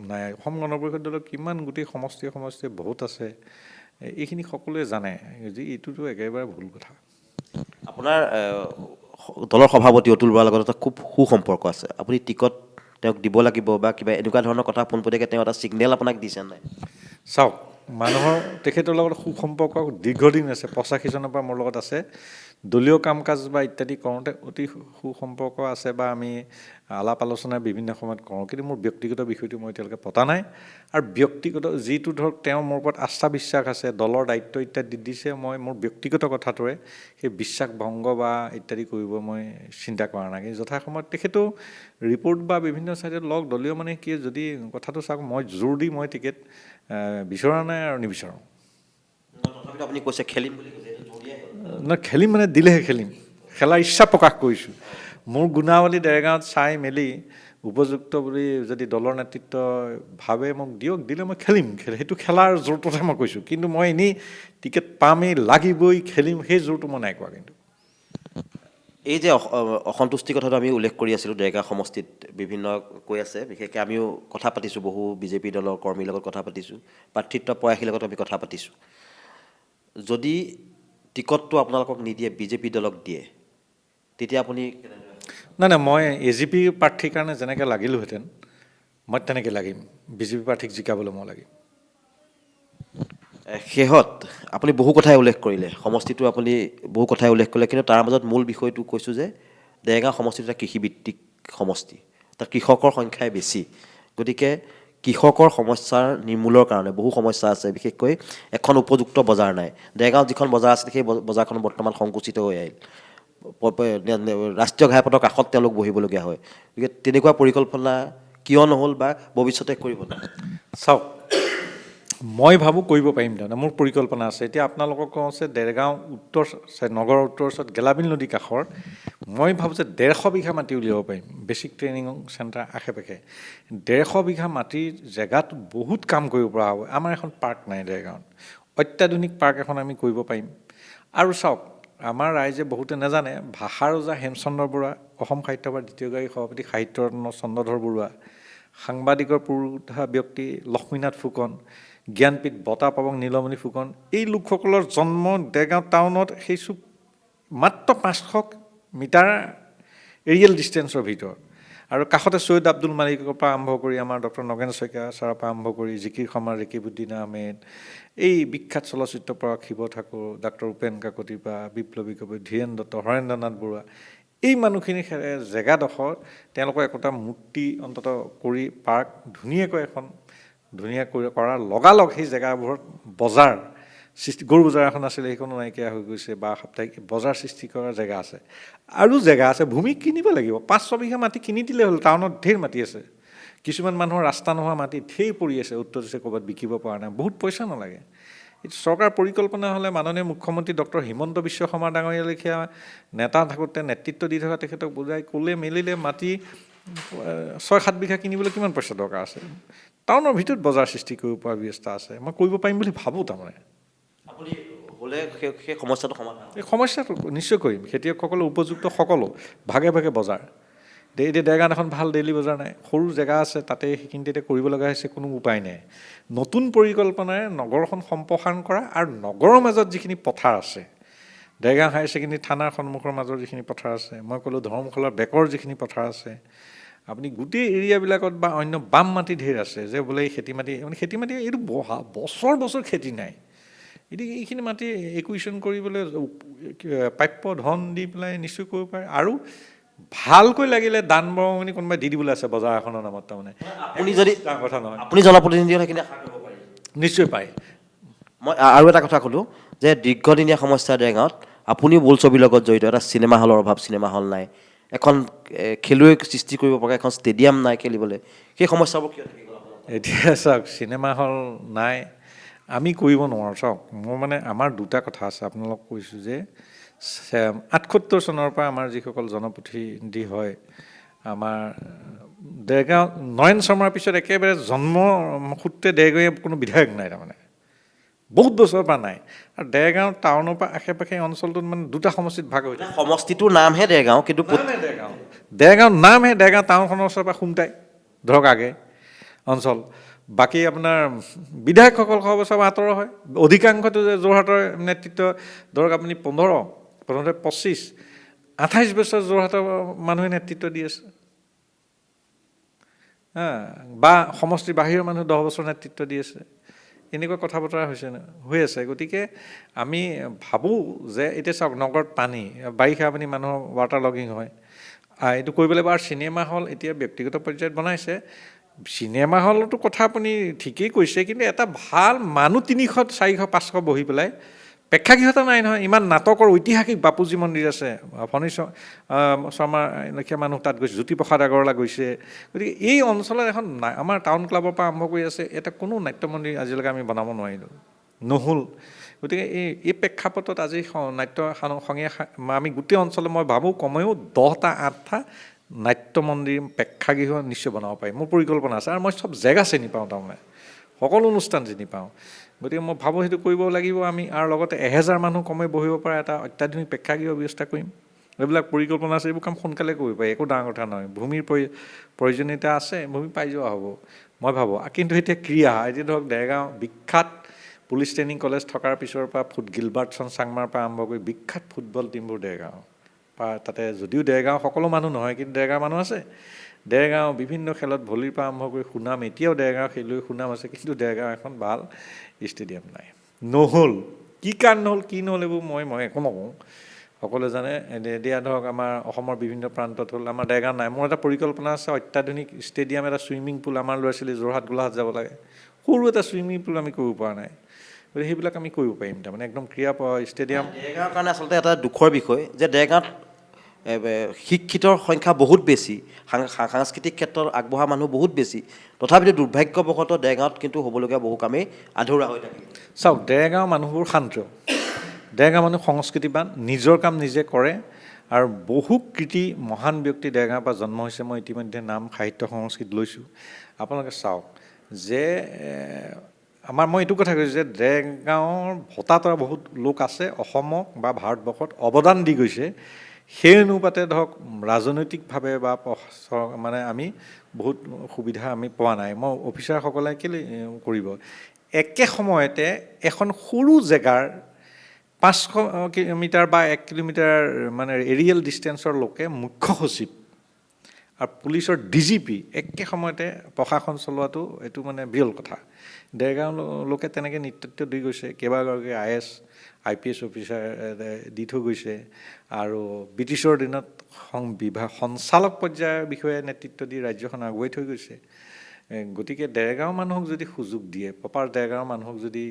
S1: নাই? অসম গণ পৰিষদ দলৰ কিমান গোটেই সমষ্টিয়ে সমষ্টিয়ে বহুত আছে, এইখিনি সকলোৱে জানে, যে এইটোতো একেবাৰে ভুল কথা।
S2: আপোনাৰ দলৰ সভাপতি অতুল বৰাৰ লগত এটা খুব সুসম্পৰ্ক আছে, আপুনি টিকট তেওঁক দিব লাগিব বা কিবা এনেকুৱা ধৰণৰ কথা পোনপটীয়াকৈ তেওঁ এটা ছিগনেল আপোনাক দিছে নাই?
S1: চাওক, মানুহৰ তেখেতৰ লগত সুসম্পৰ্ক দীৰ্ঘদিন আছে, 85 চনৰ পৰা মোৰ লগত আছে। দলীয় কাম কাজ বা ইত্যাদি কৰোঁতে অতি সুসম্পৰ্ক আছে বা আমি আলাপ আলোচনা বিভিন্ন সময়ত কৰোঁ, কিন্তু মোৰ ব্যক্তিগত বিষয়টো মই এতিয়ালৈকে পতা নাই। আৰু ব্যক্তিগত যিটো ধৰক তেওঁ মোৰ ওপৰত আস্থা বিশ্বাস আছে, দলৰ দায়িত্ব ইত্যাদি দিছে, মই মোৰ ব্যক্তিগত কথাটোৱে সেই বিশ্বাস ভংগ বা ইত্যাদি কৰিব মই চিন্তা কৰা নাই। কিন্তু যথাসময়ত তেখেতেও ৰিপৰ্ট বা বিভিন্ন ছাইডত লওক, দলীয় মানে কি যদি কথাটো চাওক, মই জোৰ দি মই টিকেট বিচৰা নাই আৰু নিবিচাৰোঁ।
S2: তথাপিতো আপুনি কৈছে খেলিম বুলি কৈছে,
S1: নহয়, খেলিম মানে দিলেহে খেলিম, খেলাৰ ইচ্ছা প্ৰকাশ কৰিছোঁ। মোৰ গুণাৱলী দেৰগাঁৱত চাই মেলি উপযুক্ত বুলি যদি দলৰ নেতৃত্ব ভাবে মোক দিয়ক, দিলে মই খেলিম, সেইটো খেলাৰ জোৰটোহে মই কৈছোঁ। কিন্তু মই এনেই টিকেট পামেই লাগিবই খেলিম সেই জোৰটো মই নাই কোৱা। কিন্তু
S2: এই যে অসন্তুষ্টিৰ কথাটো আমি উল্লেখ কৰি আছিলোঁ, দেৰগাঁও সমষ্টিত বিভিন্ন কৈ আছে, বিশেষকৈ আমিও কথা পাতিছোঁ, বহু বিজেপি দলৰ কৰ্মীৰ লগত কথা পাতিছোঁ, প্ৰাৰ্থিত্ব প্ৰয়াসীৰ লগত আমি কথা পাতিছোঁ। যদি টিকটটো আপোনালোকক নিদিয়ে, বিজেপি দলক দিয়ে, তেতিয়া আপুনি
S1: নাই, মই AGP প্ৰাৰ্থীৰ কাৰণে যেনেকৈ লাগিলোহেঁতেন মই তেনেকৈ লাগিম, BJP প্ৰাৰ্থীক জিকাবলৈ মই লাগিম।
S2: শেহত আপুনি বহু কথাই উল্লেখ কৰিলে, সমষ্টিটো আপুনি বহু কথাই উল্লেখ কৰিলে, কিন্তু তাৰ মাজত মূল বিষয়টো কৈছোঁ যে দেৰগাঁও সমষ্টিটো এটা কৃষিভিত্তিক সমষ্টি, তাত কৃষকৰ সংখ্যাই বেছি। গতিকে কৃষকৰ সমস্যাৰ নিৰ্মূলৰ কাৰণে বহু সমস্যা আছে, বিশেষকৈ এখন উপযুক্ত বজাৰ নাই। দেৰগাঁৱত যিখন বজাৰ আছিল, সেই বজাৰখন বৰ্তমান সংকুচিত হৈ আহিল, ৰাষ্ট্ৰীয় ঘাইপথৰ কাষত তেওঁলোক বহিবলগীয়া হয়। গতিকে তেনেকুৱা পৰিকল্পনা কিয় নহ'ল বা ভৱিষ্যতে কৰিব নাই?
S1: চাওক, মই ভাবোঁ কৰিব পাৰিম, তাৰমানে মোৰ পৰিকল্পনা আছে। এতিয়া আপোনালোকক কওঁ যে দেৰগাঁও নগৰৰ উত্তৰ ওচৰত গেলাবিল নদীৰ কাষৰ মই ভাবোঁ যে 150 বিঘা মাটি উলিয়াব পাৰিম, বেছিক ট্ৰেইনিং চেণ্টাৰ আশে পাশে 150 বিঘা মাটিৰ জেগাত বহুত কাম কৰিব পৰা হ'ব। আমাৰ এখন পাৰ্ক নাই দেৰগাঁৱত, অত্যাধুনিক পাৰ্ক এখন আমি কৰিব পাৰিম। আৰু চাওক, আমাৰ ৰাইজে বহুতে নাজানে, ভাষা ৰজা হেমচন্দ্ৰ বৰুৱা, অসম সাহিত্য সভাৰ দ্বিতীয়গৰাকী সভাপতি সাহিত্যৰত্ন চন্দ্ৰধৰ বৰুৱা, সাংবাদিকৰ পুৰোধা ব্যক্তি লক্ষ্মীনাথ ফুকন, জ্ঞানপীঠ বঁটা পাবক নীলমণি ফুকন, এই লোকসকলৰ জন্ম দেৰগাঁও টাউনত সেই মাত্ৰ 500 মিটাৰ এৰিয়েল ডিষ্টেঞ্চৰ ভিতৰত। আৰু কাষতে চৈয়দ আব্দুল মালিকৰ পৰা আৰম্ভ কৰি আমাৰ ডক্টৰ নগেন শইকীয়া ছাৰৰ পৰা আৰম্ভ কৰি জিকিৰ শৰ্মা, ৰেকিবুদ্দিন আহমেদ, এই বিখ্যাত চলচ্চিত্ৰ পৰাগ শিৱ ঠাকুৰ, ডাক্তৰ উপেন কাকতিৰ পৰা বিপ্লৱী কবি ধীৰেন দত্ত, হৰেন্দ্ৰ নাথ বৰুৱা, এই মানুহখিনি জেগাডোখৰ তেওঁলোকৰ একোটা মূৰ্তি অন্ততঃ কৰি পাৰ্ক ধুনীয়াকৈ এখন ধুনীয়া কৰি কৰাৰ লগালগ সেই জেগাবোৰত বজাৰ সৃষ্টি, গৰু বজাৰ এখন আছিলে সেইখনো নাইকিয়া হৈ গৈছে, বা সাপ্তাহিক বজাৰ সৃষ্টি কৰাৰ জেগা আছে, আৰু জেগা আছে, ভূমি কিনিব লাগিব, 5-6 বিঘা মাটি কিনি দিলে হ'ল। টাউনত ঢেৰ মাটি আছে, কিছুমান মানুহৰ ৰাস্তা নোহোৱা মাটি ঢেৰ পৰি আছে, উত্তৰ দিশে ক'ৰবাত বিকিব পৰা নাই, বহুত পইচা নালাগে। চৰকাৰ পৰিকল্পনা হ'লে মাননীয় মুখ্যমন্ত্ৰী ডক্টৰ হিমন্ত বিশ্ব শৰ্মা ডাঙৰীয়া লেখীয়া নেতা থাকোঁতে, নেতৃত্ব দি থকা তেখেতক বুজাই ক'লে মেলিলে মাটি 6-7 বিঘা কিনিবলৈ কিমান পইচা দৰকাৰ আছে, টাউনৰ ভিতৰত বজাৰ সৃষ্টি কৰিব পৰা ব্যৱস্থা আছে, মই কৰিব পাৰিম বুলি ভাবোঁ। তাৰমানে
S2: আপুনি হ'লে সেই সমস্যাটো সমাধান,
S1: এই সমস্যাটো নিশ্চয় কৰিম। খেতিয়কসকলৰ উপযুক্ত সকলো ভাগে ভাগে বজাৰ, এতিয়া দেৰগাঁৱত এখন ভাল ডেইলি বজাৰ নাই, সৰু জেগা আছে, তাতে সেইখিনিতে এতিয়া কৰিব লগা হৈছে, কোনো উপায় নাই। নতুন পৰিকল্পনাৰে নগৰখন সম্প্ৰসাৰণ কৰা, আৰু নগৰৰ মাজত যিখিনি পথাৰ আছে, দেৰগাঁও হায়াৰ ছেকেণ্ডেৰী থানাৰ সন্মুখৰ মাজৰ যিখিনি পথাৰ আছে, মই ক'লোঁ ধৰ্মশালাৰ বেকৰ যিখিনি পথাৰ আছে, আপুনি গোটেই এৰিয়াবিলাকত বা অন্য বাম মাটি ঢেৰ আছে, যে বোলে এই খেতি মাটি, মানে খেতি মাটি এইটো বছৰ বছৰ খেতি নাই, এতিয়া এইখিনি মাটি একুইশ্যন কৰিবলৈ প্ৰাপ্য ধন দি পেলাই নিশ্চয় কৰিব পাৰে, আৰু ভালকৈ লাগিলে দান বৰঙণি কোনোবাই দি দিবলৈ আছে বজাৰ এখনৰ নামত। তাৰমানে
S2: আপুনি যদি
S1: ডাঙৰ কথা নহয়,
S2: আপুনি জনপ্ৰতিনিধি হ'লে সেইখিনি আশা কৰিব পাৰি।
S1: নিশ্চয় পায়।
S2: মই আৰু এটা কথা ক'লোঁ যে দীৰ্ঘদিনীয়া সমস্যা দেৰগাঁৱত, আপুনিও বোলছবিৰ লগত জড়িত, এটা চিনেমা হলৰ অভাৱ, চিনেমা হল নাই, এখন খেলুৱৈ সৃষ্টি কৰিব পৰা এখন ষ্টেডিয়াম নাই খেলিবলৈ, সেই সমস্যাবোৰ কিয় থাকি গ'ল?
S1: এতিয়া চাওক, চিনেমা হল নাই, আমি কৰিব নোৱাৰোঁ। চাওক, মোৰ মানে আমাৰ দুটা কথা আছে, আপোনালোক কৈছোঁ যে 78 চনৰ পৰা আমাৰ যিসকল জনপ্ৰতিনিধি হয়, আমাৰ দেৰগাঁও নয়ন শৰ্মাৰ পিছত একেবাৰে জন্মসূত্ৰে দেৰগাঁৱৰ কোনো বিধায়ক নাই, তাৰমানে বহুত বছৰৰ পৰা নাই। আৰু দেৰগাঁও টাউনৰ পৰা আশে পাশে অঞ্চলটোত মানে দুটা সমষ্টিত ভাগ হৈ যায়।
S2: সমষ্টিটোৰ নামহে দেৰগাঁও, কিন্তু
S1: দেৰগাঁও নামহে, দেৰগাঁও টাউনখনৰ ওচৰৰ পৰা সোমটাই ধৰক আগে অঞ্চল, বাকী আপোনাৰ বিধায়কসকল সব আঁতৰৰ হয়, অধিকাংশটো যে যোৰহাটৰ নেতৃত্ব, ধৰক আপুনি 25 বছৰ যোৰহাটৰ মানুহে নেতৃত্ব দি আছে, বা সমষ্টিৰ বাহিৰৰ মানুহ 10 বছৰ নেতৃত্ব দি আছে, এনেকুৱা কথা বতৰা হৈ আছে। গতিকে আমি ভাবোঁ যে এতিয়া চাওক, নগৰত পানী, বাৰিষা আপুনি মানুহৰ ৱাটাৰ লগিং হয়, এইটো কৰিবলৈ বাৰু চিনেমা হল এতিয়া ব্যক্তিগত পৰ্যায়ত বনাইছে। চিনেমা হলতো কথা আপুনি ঠিকেই কৈছে, কিন্তু এটা ভাল মানুহ 300, 400, 500 বহি পেলাই, প্ৰেক্ষাগৃহ এটা নাই নহয়। ইমান নাটকৰ ঐতিহাসিক বাপুজী মন্দিৰ আছে, ফণী শৰ্মা লেখীয়া মানুহ তাত গৈছে, জ্যোতিপ্ৰসাদ আগৰৱালা গৈছে। গতিকে এই অঞ্চলত এখন আমাৰ টাউন ক্লাবৰ পৰা আৰম্ভ কৰি আছে, এটা কোনো নাট্য মন্দিৰ আজিলৈকে আমি বনাব নোৱাৰিলোঁ, নহ'ল। গতিকে এই প্ৰেক্ষাপটত আজি নাট্য সংগীত আমি গোটেই অঞ্চলত মই ভাবোঁ কমেও 10টা 8টা নাট্য মন্দিৰ, প্ৰেক্ষাগৃহ নিশ্চয় বনাব পাৰিম, মোৰ পৰিকল্পনা আছে। আৰু মই চব জেগা চিনি পাওঁ, তাৰমানে সকলো অনুষ্ঠান চিনি পাওঁ। গতিকে মই ভাবোঁ সেইটো কৰিব লাগিব আমি, আৰু লগতে 1000 মানুহ কমেই বহিব পৰা এটা অত্যাধুনিক প্ৰেক্ষাগৃহ ব্যৱস্থা কৰিম। এইবিলাক পৰিকল্পনা আছে, এইবোৰ কাম সোনকালে কৰিব পাৰি, একো ডাঙৰ কথা নহয়। ভূমিৰ প্ৰয়োজনীয়তা আছে, ভূমি পাই যোৱা হ'ব মই ভাবোঁ। কিন্তু এতিয়া এতিয়া ধৰক দেৰগাঁও বিখ্যাত পুলিচ ট্ৰেইনিং কলেজ থকাৰ পিছৰ পৰা গিলবাৰ্টছন চাংমাৰ পৰা আৰম্ভ কৰি বিখ্যাত ফুটবল টীমবোৰ দেৰগাঁও, বা তাতে যদিও দেৰগাঁও সকলো মানুহ নহয়, কিন্তু দেৰগাঁও মানুহ আছে। দেৰগাঁও বিভিন্ন খেলত ভলীৰ পৰা আৰম্ভ কৰি সুনাম, এতিয়াও দেৰগাঁও খেলুৱৈ সুনাম আছে, কিন্তু দেৰগাঁও এখন ভাল ষ্টেডিয়াম নাই, নহ'ল। কি কাৰণ নহ'ল, কি নহ'ল, এইবোৰ মই একো নকওঁ, সকলোৱে জানে। এতিয়া ধৰক আমাৰ অসমৰ বিভিন্ন প্ৰান্তত হ'ল, আমাৰ দেৰগাঁও নাই। মোৰ এটা পৰিকল্পনা আছে, অত্যাধুনিক ষ্টেডিয়াম, এটা চুইমিং পুল, আমাৰ ল'ৰা ছোৱালী যোৰহাট গোলাঘাট যাব লাগে, সৰু এটা চুইমিং পুল আমি কৰিব পৰা নাই। গতিকে সেইবিলাক আমি কৰিব পাৰিম, তাৰমানে একদম ক্ৰীড়া ষ্টেডিয়াম।
S2: দেৰগাঁৱৰ কাৰণে আচলতে এটা দুখৰ বিষয় যে দেৰগাঁৱত শিক্ষিতৰ সংখ্যা বহুত বেছি, সাংস্কৃতিক ক্ষেত্ৰত আগবঢ়া মানুহ বহুত বেছি, তথাপিতো দুৰ্ভাগ্যবশতঃ দেৰগাঁৱত কিন্তু হ'বলগীয়া বহু কামেই আধৰুৱা হৈ থাকে।
S1: চাওক, দেৰগাঁৱৰ মানুহবোৰ শান্ত, দেৰগাঁও মানুহ সংস্কৃতিবান, নিজৰ কাম নিজে কৰে, আৰু বহু কৃতি মহান ব্যক্তি দেৰগাঁৱৰ পৰা জন্ম হৈছে। মই ইতিমধ্যে নাম সাহিত্য সংস্কৃত লৈছোঁ। আপোনালোকে চাওক যে মই এইটো কথা কৈছোঁ যে দেৰগাঁৱৰ ভোটাতৰা বহুত লোক আছে, অসমক বা ভাৰতবৰ্ষত অৱদান দি গৈছে। সেই অনুপাতে ধৰক ৰাজনৈতিকভাৱে বা মানে আমি বহুত সুবিধা আমি পোৱা নাই। মই অফিচাৰসকলে কেলৈ কৰিব, একে সময়তে এখন সৰু জেগাৰ 500 কিলোমিটাৰ বা 1 কিলোমিটাৰ মানে এৰিয়েল ডিষ্টেঞ্চৰ লোকে মুখ্য সচিব আৰু পুলিচৰ ডিজিপি একে সময়তে প্ৰশাসন চলোৱাটো এইটো মানে বিৰল কথা। দেৰগাঁও লোকে তেনেকৈ নেতৃত্ব দি গৈছে, কেইবাগৰাকী IAS IPS অফিচাৰ দি থৈ গৈছে, আৰু ব্ৰিটিছৰ দিনত সঞ্চালক পৰ্যায়ৰ বিষয়ে নেতৃত্ব দি ৰাজ্যখন আগুৱাই থৈ গৈছে। গতিকে দেৰগাঁও মানুহক যদি সুযোগ দিয়ে, প্ৰপাৰ দেৰগাঁৱৰ মানুহক যদি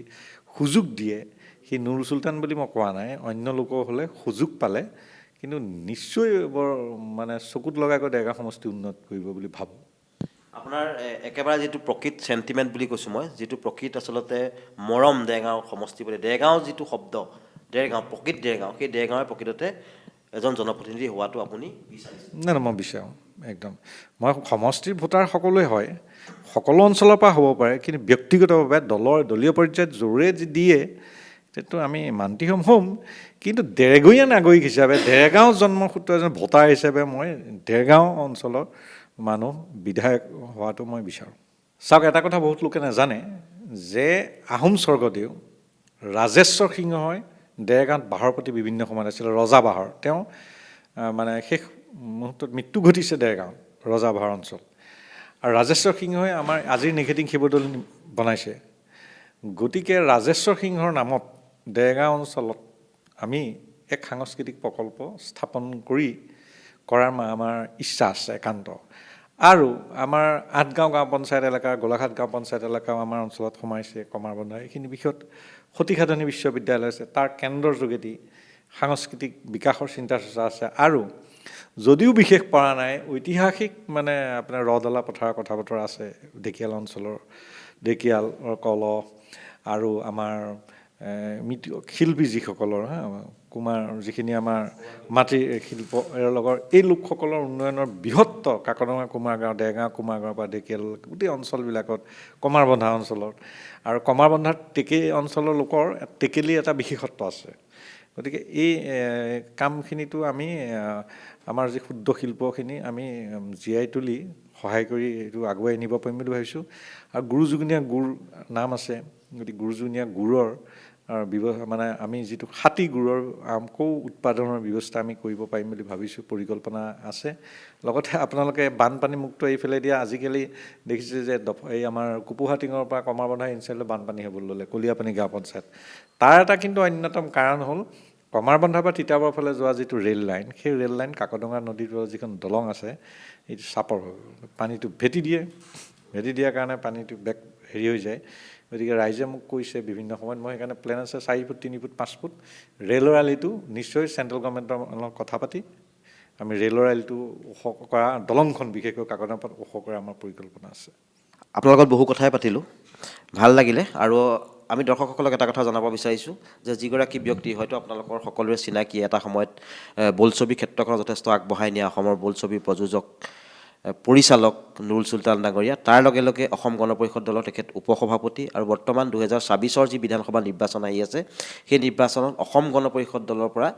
S1: সুযোগ দিয়ে, সি নুৰুল চুলতান বুলি মই কোৱা নাই, অন্য লোকৰ হ'লে সুযোগ পালে কিন্তু নিশ্চয় বৰ মানে চকুত লগাকৈ দেৰগাঁও সমষ্টি উন্নত কৰিব বুলি ভাবোঁ।
S2: আপোনাৰ একেবাৰে যিটো প্ৰকৃত চেণ্টিমেণ্ট বুলি কৈছোঁ মই, যিটো প্ৰকৃত আচলতে মৰম দেৰগাঁও সমষ্টি বুলি, দেৰগাঁও যিটো শব্দ, দেৰগাঁও প্ৰকৃত দেৰগাঁও, সেই দেৰগাঁৱে প্ৰকৃততে এজন জনপ্ৰতিনিধি হোৱাটো আপুনি বিচাৰিছে?
S1: নাই নাই, মই বিচাৰোঁ একদম। মই সমষ্টিৰ ভোটাৰ সকলোৱে হয়, সকলো অঞ্চলৰ পৰা হ'ব পাৰে, কিন্তু ব্যক্তিগতভাৱে দলীয় পৰ্যায়ত জোৰে দিয়ে সেইটো আমি মান্তি হ'ম। কিন্তু দেৰগৈয়া নাগৰিক হিচাপে, দেৰগাঁও জন্মসূত্ৰ এজন ভোটাৰ হিচাপে মই দেৰগাঁও অঞ্চলৰ মানুহ বিধায়ক হোৱাটো মই বিচাৰোঁ। চাওক, এটা কথা বহুত লোকে নাজানে যে আহোম স্বৰ্গদেউ ৰাজেশ্বৰ সিংহই দেৰগাঁৱত বাহৰ প্ৰতি বিভিন্ন সময়ত আছিলে, ৰজা বাহৰ। তেওঁ মানে শেষ মুহূৰ্তত মৃত্যু ঘটিছে দেৰগাঁৱত, ৰজা বাহৰ অঞ্চল। আৰু ৰাজেশ্বৰ সিংহই আমাৰ আজিৰ নিখেতিং শিৱদৌল বনাইছে। গতিকে ৰাজেশ্বৰ সিংহৰ নামত দেৰগাঁও অঞ্চলত আমি এক সাংস্কৃতিক প্ৰকল্প স্থাপন কৰাৰ আমাৰ ইচ্ছা আছে একান্ত। আৰু আমাৰ ৮গাঁও গাঁও পঞ্চায়ত এলেকা, গোলাঘাট গাঁও পঞ্চায়ত এলেকাও আমাৰ অঞ্চলত সোমাইছে, কমাৰবন্ধা। এইখিনি বিষয়ত সতীসাধনী বিশ্ববিদ্যালয় আছে, তাৰ কেন্দ্ৰৰ যোগেদি সাংস্কৃতিক বিকাশৰ চিন্তা চৰ্চা আছে। আৰু যদিও বিশেষ পৰা নাই, ঐতিহাসিক মানে আপোনাৰ ৰদলা পথাৰৰ কথা বতৰা আছে, ঢেকিয়াল অঞ্চলৰ, ঢেকিয়াল কলহ আৰু আমাৰ শিল্পী যিসকলৰ, কুমাৰ যিখিনি আমাৰ মাটিৰ শিল্প লগৰ এই লোকসকলৰ উন্নয়নৰ বৃহত্ত কাকডঙা কুমাৰগাঁও, দেৰগাঁও কুমাৰগাঁৱৰ পৰা ঢেকিয়াল গোটেই অঞ্চলবিলাকত, কমাৰবন্ধা অঞ্চলত, আৰু কমাৰবন্ধাৰ অঞ্চলৰ লোকৰ টেকেলি এটা বিশেষত্ব আছে। গতিকে এই কামখিনিতো আমি আমাৰ যি ক্ষুদ্ৰ শিল্পখিনি আমি জীয়াই তুলি সহায় কৰি এইটো আগুৱাই নিব পাৰিম বুলি ভাবিছোঁ। আৰু গুৰুজুগনীয়া গুড় নাম আছে, গতিকে গুৰুজুগনীয়া গুড়ৰ মানে আমি যিটো খাটি গুড়ৰ আকৌ উৎপাদনৰ ব্যৱস্থা আমি কৰিব পাৰিম বুলি ভাবিছোঁ, পৰিকল্পনা আছে। লগতে আপোনালোকে বানপানীমুক্ত এইফালে দিয়া আজিকালি দেখিছে যে এই আমাৰ কুপুহাটিঙৰ পৰা কমাৰবন্ধা ইনচাইডলৈ বানপানী হ'বলৈ ল'লে, কলীয়াপানী গাঁও পঞ্চায়ত। তাৰ এটা কিন্তু অন্যতম কাৰণ হ'ল কমাৰবন্ধাৰ পৰা তিতাবৰৰ ফালে যোৱা যিটো ৰেল লাইন, সেই ৰেল লাইন কাকডঙা নদীৰ যিখন দলং আছে, এইটো চাপৰ হৈ গ'ল, পানীটো ভেটি দিয়াৰ কাৰণে পানীটো হেৰি হৈ যায়। গতিকে ৰাইজে মোক কৈছে বিভিন্ন সময়ত, মই সেইকাৰণে প্লেন আছে 4 ফুট 3 ফুট 5 ফুট ৰেলৰ আলিটো নিশ্চয় চেণ্ট্ৰেল গভৰ্ণমেণ্টৰ লগত কথা পাতি আমি ৰেলৰ আলিটো ওখ কৰা, দলংখন বিশেষকৈ কাকডঙাৰ পৰা ওখ কৰা আমাৰ পৰিকল্পনা আছে।
S2: আপোনাৰ লগত বহু কথাই পাতিলোঁ, ভাল লাগিলে। আৰু আমি দৰ্শকসকলক এটা কথা জনাব বিচাৰিছোঁ যে যিগৰাকী ব্যক্তি হয়তো আপোনালোকৰ সকলোৰে চিনাকি, এটা সময়ত বোলছবি ক্ষেত্ৰখনত যথেষ্ট আগবঢ়াই নিয়া অসমৰ বোলছবি প্ৰযোজক পৰিচালক নুৰুল চুলতান ডাঙৰীয়া, তাৰ লগে লগে অসম গণ পৰিষদ দলৰ তেখেত উপসভাপতি, আৰু বৰ্তমান 2024 যি বিধানসভা নিৰ্বাচন আহি আছে, সেই নিৰ্বাচনত অসম গণ পৰিষদ দলৰ পৰা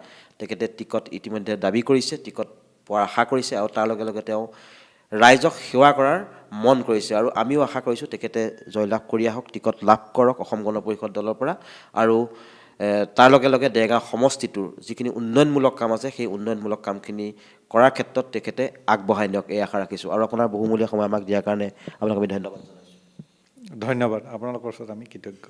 S2: তেখেতে টিকট ইতিমধ্যে দাবী কৰিছে, টিকট পোৱাৰ আশা কৰিছে, আৰু তাৰ লগে লগে তেওঁ ৰাইজক সেৱা কৰাৰ মন কৰিছে। আৰু আমিও আশা কৰিছোঁ তেখেতে জয়লাভ কৰি আহক, টিকট লাভ কৰক অসম গণ পৰিষদ দলৰ পৰা, আৰু তাৰ লগে লগে দেৰগাঁও সমষ্টিটোৰ যিখিনি উন্নয়নমূলক কাম আছে, সেই উন্নয়নমূলক কামখিনি কৰাৰ ক্ষেত্ৰত তেখেতে আগবঢ়াই নিয়ক, এই আশা ৰাখিছোঁ। আৰু আপোনাৰ বহুমূলীয়া সময় আমাক দিয়াৰ কাৰণে আপোনাক আমি ধন্যবাদ জনাইছোঁ।
S1: ধন্যবাদ, আপোনালোকৰ ওচৰত আমি কৃতজ্ঞ।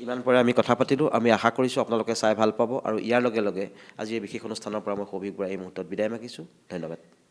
S2: ইমান পৰে আমি কথা পাতিলোঁ, আমি আশা কৰিছোঁ আপোনালোকে চাই ভাল পাব। আৰু ইয়াৰ লগে লগে আজি এই বিশেষ অনুষ্ঠানৰ পৰা মই সৌভিক বৰাই এই মুহূৰ্তত বিদায় মাগিছোঁ। ধন্যবাদ।